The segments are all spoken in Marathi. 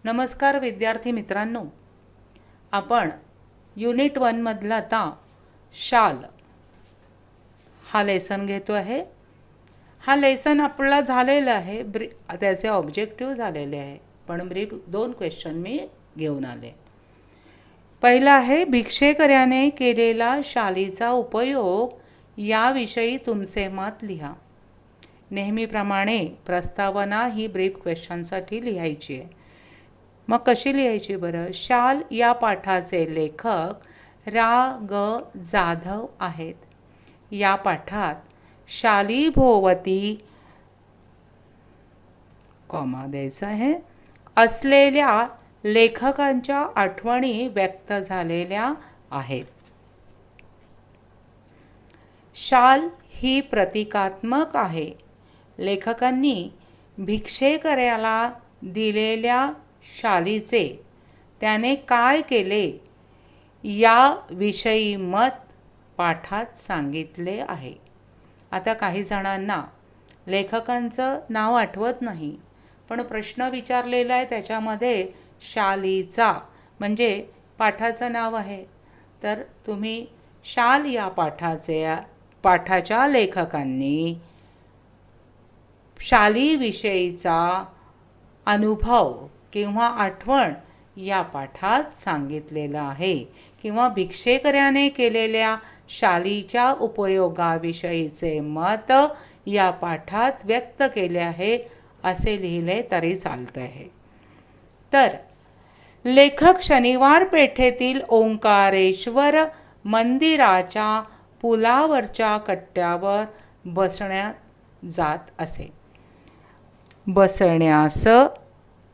नमस्कार विद्यार्थी मित्रांनो, आपण युनिट 1 मधला आता शाल हा लेसन घेतो आहे. हा लेसन आपला झालेला आहे, त्याचे ऑब्जेक्टिव्ह झालेले आहे, पण ब्रीफ 2 क्वेश्चन मी घेऊन आले. पहिला आहे, भिक्षेकर्याने केलेला शालीचा उपयोग याविषयी तुमचे मत लिहा. नेहमीप्रमाणे प्रस्तावना ही ब्रीफ क्वेश्चनसाठी लिहायची आहे. मग कशी लिहायची बरं? शाल या पाठाचे लेखक रा ग जाधव आहेत. या पाठात शालीभोवती कॉमा द्यायचा आहे असलेल्या लेखकांच्या आठवणी व्यक्त झालेल्या आहेत. शाल ही प्रतिकात्मक आहे. लेखकांनी भिक्षेकर्याला दिलेल्या शालीचे त्याने काय केले याविषयी मत पाठात सांगितले आहे. आता काही जणांना लेखकांचं नाव आठवत नाही, पण प्रश्न विचारलेला आहे त्याच्यामध्ये शालीचा म्हणजे पाठाचं नाव आहे. तर तुम्ही शाल या पाठाच्या लेखकांनी शालीविषयीचा अनुभव किंवा आठवण या पाठात सांगितलेलं आहे, किंवा भिक्षेकर्याने केलेल्या शालीच्या उपयोगाविषयीचे मत या पाठात व्यक्त केले आहे असे लिहिले तरी चालतं आहे. तर लेखक शनिवार पेठेतील ओंकारेश्वर मंदिराच्या पुलावरच्या कट्ट्यावर बसण्यास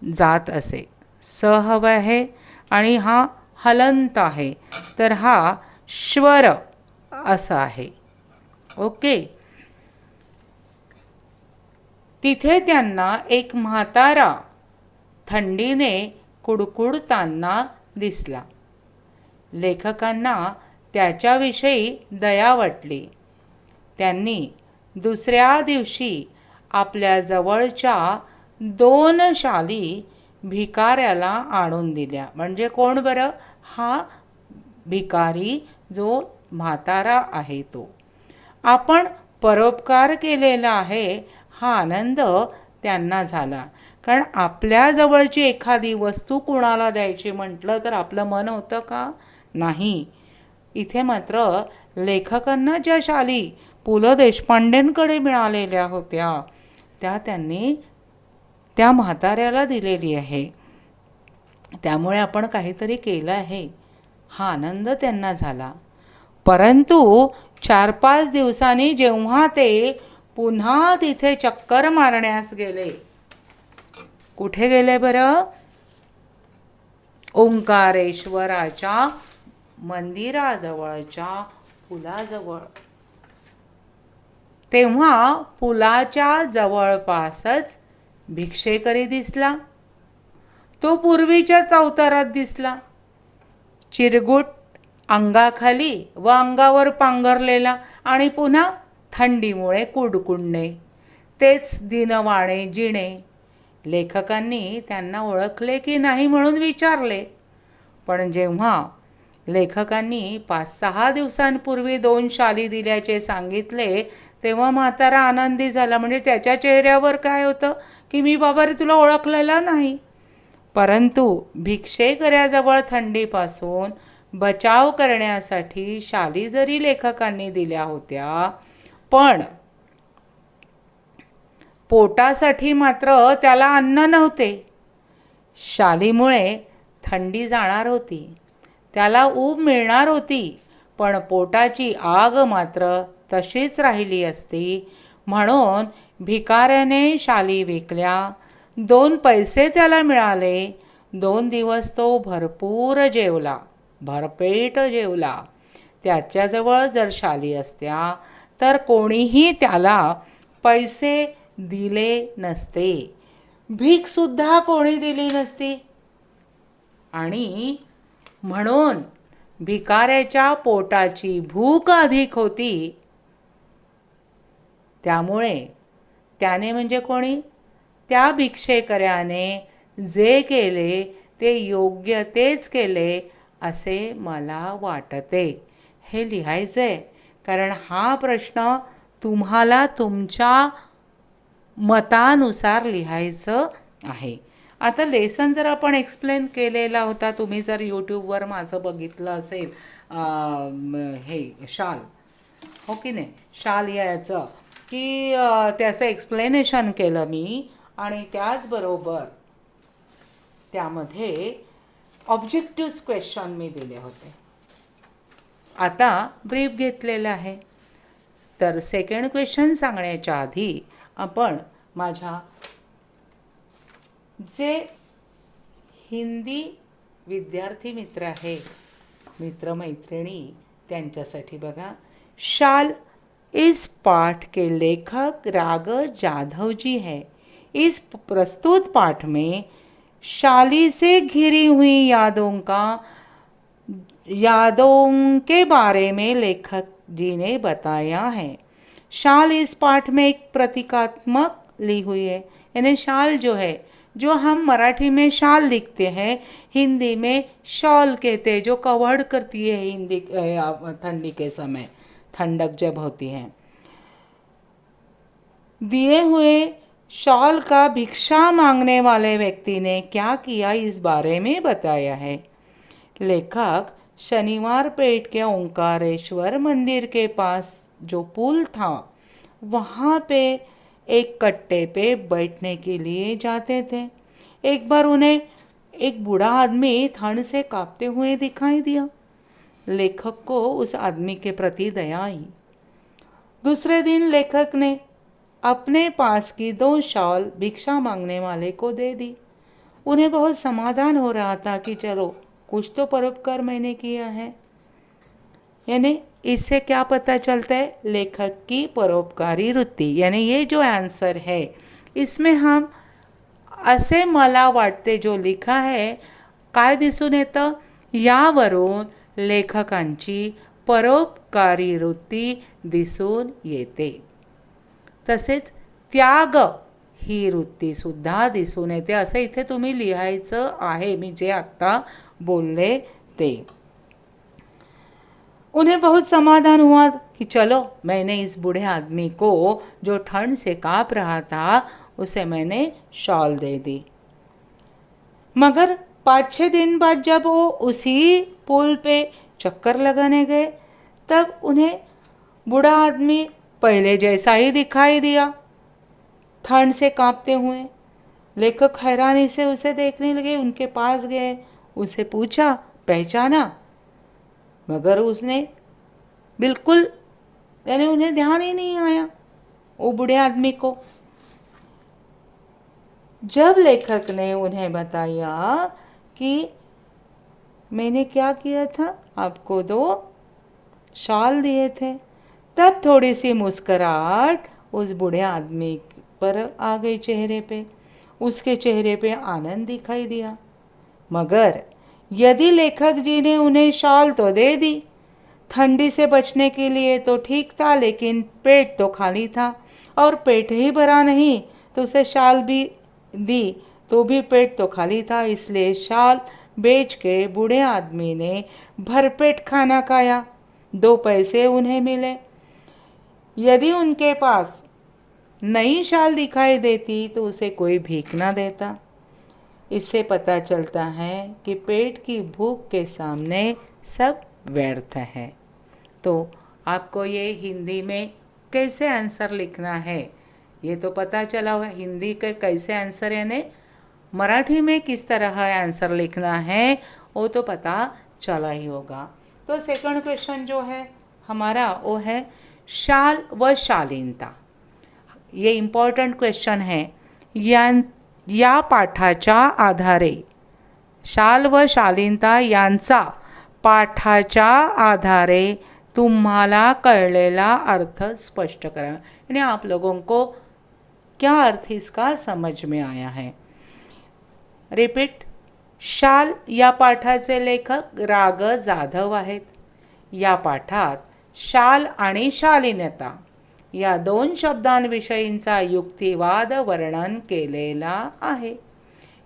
जात असे. स हवं आहे आणि हा हलंत आहे, तर हा श्वर असा आहे. ओके. तिथे त्यांना एक म्हातारा थंडीने कुडकुडताना दिसला. लेखकांना त्याच्याविषयी दया वाटली. त्यांनी दुसऱ्या दिवशी आपल्या जवळच्या 2 शाली भिकाऱ्याला आणून दिल्या. म्हणजे कोण बरं? हा भिकारी जो म्हातारा आहे तो. आपण परोपकार केलेला आहे हा आनंद त्यांना झाला. कारण आपल्या जवळची एखादी वस्तू कुणाला द्यायची म्हटलं तर आपलं मन होतं का? नाही. इथे मात्र लेखकांना ज्या शाली पु ल देशपांडेंकडे मिळालेल्या होत्या त्या त्यांनी त्या म्हाताऱ्याला दिलेली आहे. त्यामुळे आपण काहीतरी केलं आहे हा आनंद त्यांना झाला. परंतु 4-5 दिवसांनी जेव्हा ते पुन्हा तिथे चक्कर मारण्यास गेले, कुठे गेले बरं? ओंकारेश्वराच्या मंदिराजवळच्या पुलाजवळ. तेव्हा पुलाच्या जवळपासच भिक्षेकरी दिसला. तो पूर्वीच्याच अवतारात दिसला. चिरगुट अंगाखाली व अंगावर पांघरलेला आणि पुन्हा थंडीमुळे कुडकुडणे, तेच दिनवाणे जिणे. लेखकांनी त्यांना ओळखले की नाही म्हणून विचारले, पण जेव्हा लेखकांनी 5-6 दिवसांपूर्वी 2 शाली दिल्याचे सांगितले तेव्हा म्हातारा आनंदी झाला. म्हणजे त्याच्या चेहऱ्यावर काय होतं की मी बाबा रे तुला ओळखलेला नाही. परंतु भिक्षेकर्याजवळ थंडीपासून बचाव करण्यासाठी शाली जरी लेखकांनी दिल्या होत्या, पण पोटासाठी मात्र त्याला अन्न नव्हते. शालीमुळे थंडी जाणार होती, त्याला ऊब मिळणार होती, पण पोटाची आग मात्र तशीच राहिली असती. म्हणून भिकाऱ्याने शाली विकल्या. 2 पैसे त्याला मिळाले. 2 दिवस तो भरपूर जेवला, भरपेट जेवला. त्याच्याजवळ जर शाली असत्या तर कोणीही त्याला पैसे दिले नसते, भीकसुद्धा कोणी दिली नसती. आणि म्हणून भिकाऱ्याच्या पोटाची भूक अधिक होती. त्यामुळे त्याने म्हणजे कोणी? त्या भिक्षेकर्याने जे केले ते योग्य तेच केले असे मला वाटते. हे लिहायचं आहे, कारण हा प्रश्न तुम्हाला तुमच्या मतानुसार लिहायचं आहे. आता लेसन जर आपण एक्सप्लेन केलेला होता, तुम्ही जर यूट्यूबवर माझं बघितलं असेल हे शाल, हो की नाही, शाल याचं की त्याचं एक्सप्लेनेशन केलं मी, आणि त्याचबरोबर त्यामध्ये ऑब्जेक्टिव्ह क्वेश्चन मी दिले होते. आता ब्रीफ घेतलेलं आहे. तर सेकंड क्वेश्चन सांगण्याच्या आधी आपण माझ्या जे हिंदी विद्यार्थी मित्र आहे, मित्रमैत्रिणी, त्यांच्यासाठी बघा, शाल इस पाठ के लेखक राग जाधव जी है. इस प्रस्तुत पाठ में शाली से घिरी हुई यादों के बारे में लेखक जी ने बताया है. शाल इस पाठ में एक प्रतीकात्मक ली हुई है. यानी शाल जो है, जो हम मराठी में शाल लिखते हैं, हिंदी में शॉल कहते हैं, जो कवर्ड करती है हिंदी ठंडी के समय, ठंडक जब होती है. दिए हुए शॉल का भिक्षा मांगने वाले व्यक्ति ने क्या किया इस बारे में बताया है. लेखक शनिवार पेट के ओंकारेश्वर मंदिर के पास जो पुल था, वहाँ पे एक कट्टे पे बैठने के लिए जाते थे. एक बार उन्हें एक बूढ़ा आदमी ठंड से कांपते हुए दिखाई दिया. लेखक को उस आदमी के प्रति दया आई. दूसरे दिन लेखक ने अपने पास की 2 शॉल भिक्षा मांगने वाले को दे दी. उन्हें बहुत समाधान हो रहा था कि चलो कुछ तो परोपकार मैंने किया है. यानी इससे क्या पता चलता है, लेखक की परोपकारी वृत्ती. यानी ये जो आंसर है, इसमें हम असे मला वाटते जो लिखा आहे, काय दिसून येतं, यावरून लेखकांची परोपकारी वृत्ती दिसून येते. तसेच त्याग ही वृत्तीसुद्धा दिसून येते. असं इथे तुम्ही लिहायचं आहे, मी जे आत्ता बोलले ते. उन्हें बहुत समाधान हुआ कि चलो मैंने इस बूढ़े आदमी को जो ठंड से काँप रहा था, उसे मैंने शॉल दे दी. मगर 5-6 दिन बाद जब वो उसी पुल पे चक्कर लगाने गए, तब उन्हें बूढ़ा आदमी पहले जैसा ही दिखाई दिया, ठंड से काँपते हुए. लेखक हैरानी से उसे देखने लगे. उनके पास गए, उसे पूछा, पहचाना? मगर उसने बिल्कुल, यानी उन्हें ध्यान ही नहीं आया वो बूढ़े आदमी को. जब लेखक ने उन्हें बताया कि मैंने क्या किया था, आपको 2 शॉल दिए थे, तब थोड़ी सी मुस्कुराहट उस बूढ़े आदमी पर आ गई चेहरे पे. उसके चेहरे पे आनंद दिखाई दिया. मगर यदि लेखक जी ने उन्हें शॉल तो दे दी, ठंडी से बचने के लिए तो ठीक था, लेकिन पेट तो खाली था, और पेट ही भरा नहीं तो उसे शाल भी दी तो भी पेट तो खाली था. इसलिए शाल बेच के बूढ़े आदमी ने भरपेट खाना खाया. 2 पैसे उन्हें मिले. यदि उनके पास नई शाल दिखाई देती तो उसे कोई भीख ना देता. इससे पता चलता है कि पेट की भूख के सामने सब व्यर्थ है. तो आपको ये हिंदी में कैसे आंसर लिखना है ये तो पता चला होगा. हिंदी के कैसे आंसर, यानी मराठी में किस तरह आंसर लिखना है वो तो पता चला ही होगा. तो सेकंड क्वेश्चन जो है हमारा वो है शाल व शालीनता. ये इम्पॉर्टंट क्वेश्चन है. या पाठाच्या आधारे, शाल व शालीनता यांचा पाठाच्या आधारे तुम्हाला कळलेला अर्थ स्पष्ट करा. यानी आप लोगों को क्या अर्थ इसका समझ में आया है. रिपीट. शाल या पाठाचे लेखक राग जाधव आहेत. या पाठात शाल आणि शालीनता या 2 शब्दांविषयींचा युक्तिवाद वर्णन केलेला आहे.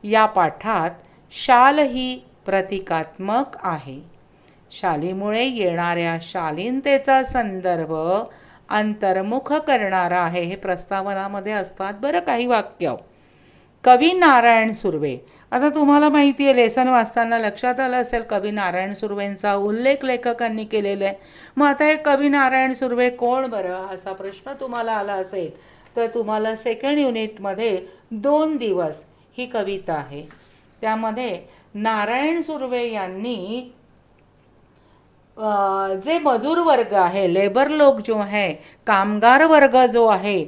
या पाठात शाल ही प्रतिकात्मक आहे. शालीमुळे येणाऱ्या शालीनतेचा संदर्भ अंतर्मुख करणारा आहे. हे प्रस्तावनामध्ये असतात बरं काही वाक्य. कवी नारायण सुर्वे. आता तुम्हाला माहिती आहे, लेसन वाचताना लक्षात आलं असेल कवी नारायण सुर्वेंचा उल्लेख लेखकांनी केलेला आहे. मग आता हे कवी नारायण सुर्वे कोण बरं, असा प्रश्न तुम्हाला आला असेल तर तुम्हाला सेकंड युनिटमध्ये 2 दिवस ही कविता आहे. त्यामध्ये नारायण सुर्वे यांनी जे मजूर वर्ग आहे, लेबर लोक जो आहे, कामगार वर्ग जो आहे,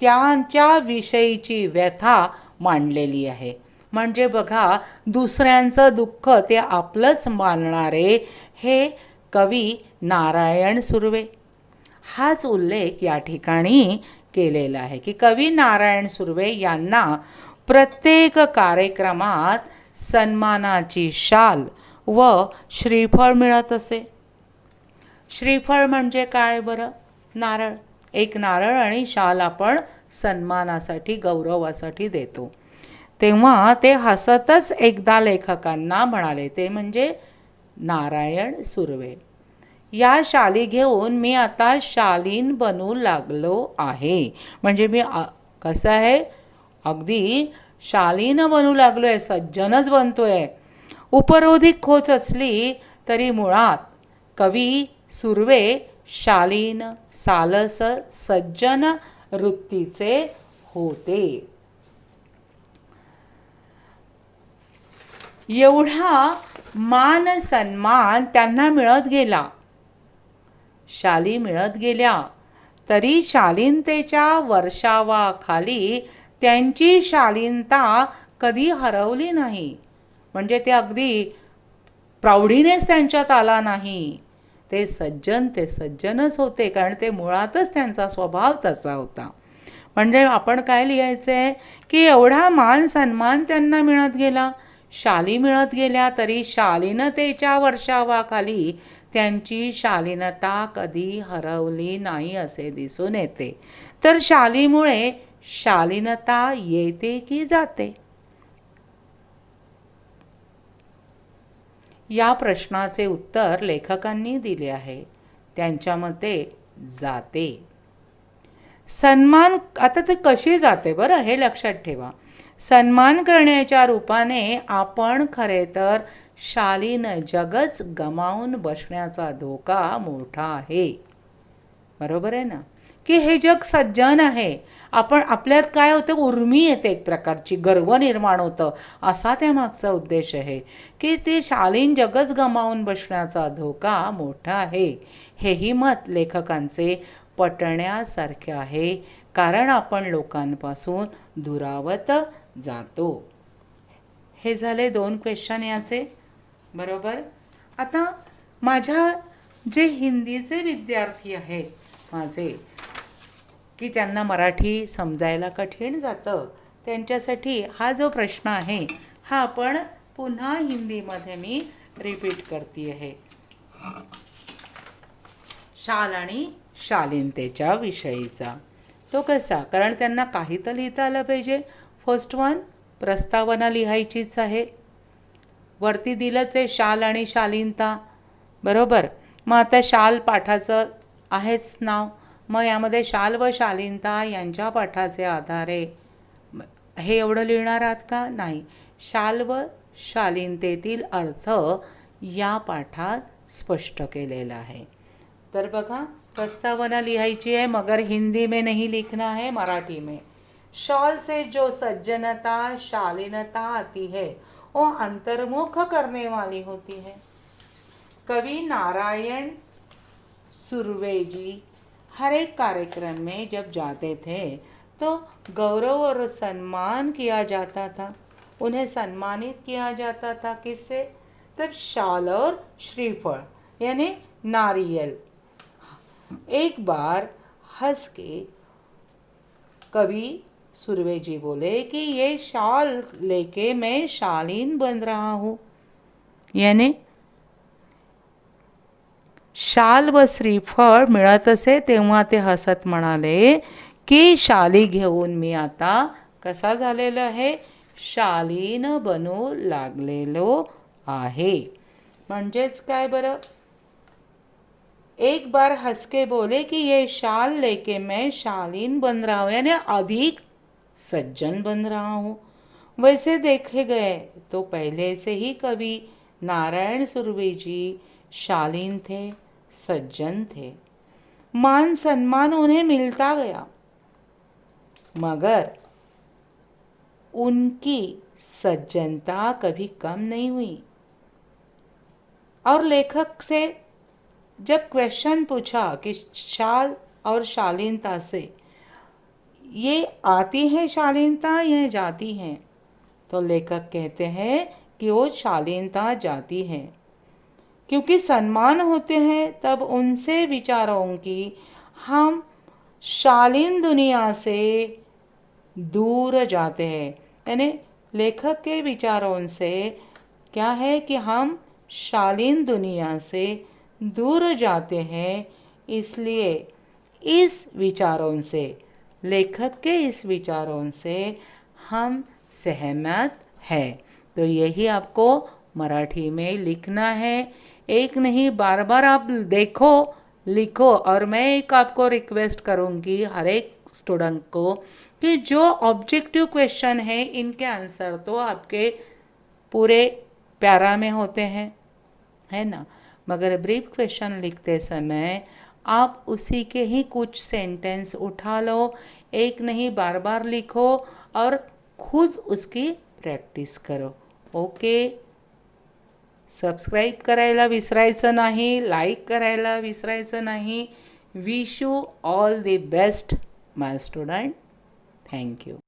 त्यांच्या विषयीची व्यथा मांडलेली आहे. म्हणजे बघा, दुसऱ्यांचं दुःख ते आपलंच मानणारे हे कवी नारायण सुर्वे. हाच उल्लेख या ठिकाणी केलेला आहे की कवी नारायण सुर्वे यांना प्रत्येक कार्यक्रमात सन्मानाची शाल व श्रीफळ मिळत असे. श्रीफळ म्हणजे काय बरं? नारळ. एक नारळ आणि शाल आपण सन्मानासाठी, गौरवासाठी देतो. तेव्हा ते हसतच एकदा लेखकांना म्हणाले, ते म्हणजे नारायण सुर्वे, या शाली घेऊन मी आता शालीन बनू लागलो आहे. म्हणजे मी कसं आहे, अगदी शालीन बनू लागलो आहे, सज्जनच बनतो आहे. उपरोधिक खोच असली तरी मुळात कवी सुर्वे शालीन, सालस, सज्जन वृत्तीचे होते. एवढा मान सन्मान त्यांना मिळत गेला, शाली मिळत गेल्या, तरी शालीनतेच्या वर्षावाखाली त्यांची शालीनता कधी हरवली नाही. म्हणजे ते अगदी प्रौढीनेच त्यांच्यात आला नाही. ते सज्जनच होते, कारण ते मुळातच त्यांचा स्वभाव तसा होता. म्हणजे आपण काय लिहायचं आहे की एवढा मान सन्मान त्यांना मिळत गेला, शाली मिळत गेल्या, तरी शालीनतेच्या वर्षावाखाली त्यांची शालीनता कधी हरवली नाही असे दिसून येते. तर शालीमुळे शालीनता येते की जाते? या प्रश्नाचे उत्तर लेखकांनी दिले आहे. त्यांच्या मते जाते. सन्मान, आता ते कशी जाते बरं, हे लक्षात ठेवा. सन्मान करण्याच्या रूपाने आपण खरे तर शालीन जगच गमावून बसण्याचा धोका मोठा आहे. बरोबर आहे ना, की हे जग सज्जन आहे, आपण आपल्यात काय होतं, उर्मी येते, एक प्रकारची गर्व निर्माण होतं, असा त्यामागचा उद्देश आहे. की ते शालीन जगच गमावून बसण्याचा धोका मोठा आहे. हेही मत लेखकांचे पटण्यासारखे आहे, कारण आपण लोकांपासून दुरावत जातो. हे झाले 2 क्वेश्चन याचे. बरोबर. आता माझ्या जे हिंदीचे विद्यार्थी आहेत माझे, की त्यांना मराठी समजायला कठीण जातं, त्यांच्यासाठी हा जो प्रश्न आहे हा आपण पुन्हा हिंदीमध्ये मी रिपीट करते आहे. शाल आणि शालीनतेच्या विषयीचा. तो कसा, कारण त्यांना काही तर लिहिता आलं पाहिजे. फर्स्ट वन, प्रस्तावना लिहायचीच आहे. वरती दिलंच आहे शाल आणि शालीनता. बरोबर. मग आता शाल पाठाचं आहेच नाव, मग यामध्ये शाल व शालीनता यांच्या पाठाचे आधारे हे एवढं लिहिणार आहात का? नाही. शाल व शालीनतेतील अर्थ या पाठात स्पष्ट केलेला आहे. तर बघा, प्रस्तावना लिहायची है मगर हिंदी में नहीं लिखना है, मराठी में. शॉल से जो सज्जनता, शालीनता आती है वो अंतर्मुख करने वाली होती है. कवि नारायण सुर्वे जी हर एक कार्यक्रम में जब जाते थे तो गौरव और सम्मान किया जाता था. उन्हें सम्मानित किया जाता था किससे? तब शाल और श्रीफल यानी नारियल. एक बार हंस के कवि सुर्वे जी बोले कि ये शाल लेके मैं शालीन बन रहा हूँ. यानी शाल व श्रीफळ मिळत असे तेव्हा ते हसत म्हणाले की शाली घेऊन मी आता कसा झालेला आहे, शालीन बनू लागलेलो आहे. म्हणजेच काय बरं, एक बार हंस के बोले कि ये शाल लेके मैं शालीन बन रहा हूँ, यानी अधिक सज्जन बन रहा हूँ. वैसे देखे गए तो पहले से ही कवि नारायण सुरभि जी शालीन थे, सज्जन थे. मान सम्मान उन्हें मिलता गया, मगर उनकी सज्जनता कभी कम नहीं हुई. और लेखक से जब क्वेश्चन पूछा कि शाल और शालीनता से ये आती है शालीनता या जाती है, तो लेखक कहते हैं कि वो शालीनता जाती है, क्योंकि सम्मान होते हैं तब उनसे विचारों की हम शालीन दुनिया से दूर जाते हैं. यानी लेखक के विचारों से क्या है कि हम शालीन दुनिया से दूर जाते हैं. इसलिए इस विचारों से, लेखक के इस विचारों से हम सहमत हैं. तो यही आपको मराठी में लिखना है. एक नहीं, बार बार आप देखो, लिखो. और मैं एक आपको रिक्वेस्ट करूँगी हर एक स्टूडेंट को कि जो ऑब्जेक्टिव क्वेश्चन है इनके आंसर तो आपके पूरे पैरा में होते हैं, है ना, मगर ब्रीफ क्वेश्चन लिखते समय आप उसी के ही कुछ सेंटेंस उठा लो. एक नहीं, बार बार लिखो और खुद उसकी प्रॅक्टिस करो. ओके, सबस्क्राईब करायला विसरायचं नाही, लाईक करायला विसरायचं नाही. Wish you all the best my student. Thank you.